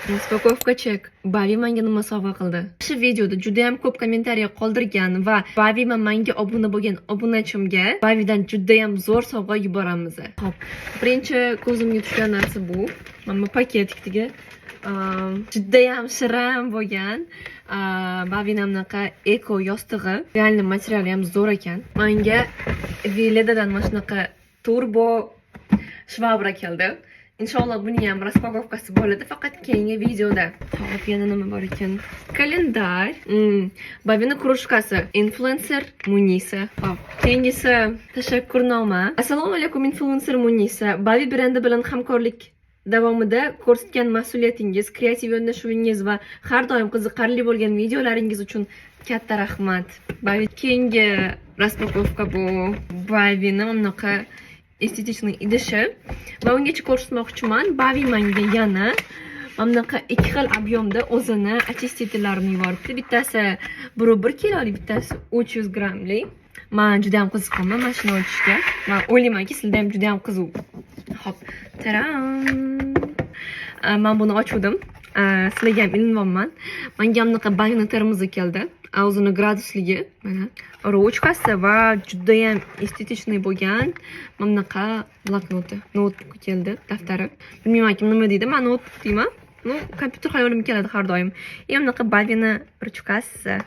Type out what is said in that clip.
Spakovka chek. Bavi menga nima sovg'a qildi? Shu videoda juda ham ko'p kommentariya qoldirgan va Bavi va menga obuna bo'lgan obunachimga Bavidan juda ham zo'r sovg'a yuboramiz. Xo'p, birinchi ko'zimga tushgan narsa bu. Mana bu paketdagi juda ham shirin bo'lgan. Bavina bunaqa eko yostig'i. Realni materiali ham zo'r ekan. Menga Veledadan mana shunaqa turbo shvabra keldi. Inshaalloh buni ham raspakovkasi bo'ladi, faqat keyingi videoda. Hop, yana nima bor ekan? Kalendar. Bavina krujkasi. Influencer Munisa. Hop, keyingisi tashakkurnoma. Assalomu alaykum influencer Munisa. Bavi brendi bilan hamkorlik davomida ko'rsatgan mas'uliyatingiz, kreativ yondashuvingiz va har doim qiziqarli bo'lgan videolaringiz uchun katta rahmat. Bavi keyingi raspakovka bu Bavina bunaqa estetikniy idishi va ungacha ko'rsatmoqchiman. Bavi menga yana bunaqa ikki xil объемda o'zini achistitellarini yuboribdi. Bittasi 1 kiloli, bittasi 300 grammli. Men juda ham qiziqaman mana shuni ochishga. Men o'ylaymanki, sizlarda ham juda ham qiziq. Hop, taram. Men buni ochdim. Sizlarga ham ilinmayman. Menga bunaqa bagna termozi keldi. O'zini gradusligi, mana ruchkasi va juda ham estetikniy bo'lgan bunaqa bloknoti, notebook keldi, daftari. Bilmaymanki nima deydi, men notebook deyman. Kompyuter hayolimga keladi har doim. Bunaqa Bavina ruchkasi.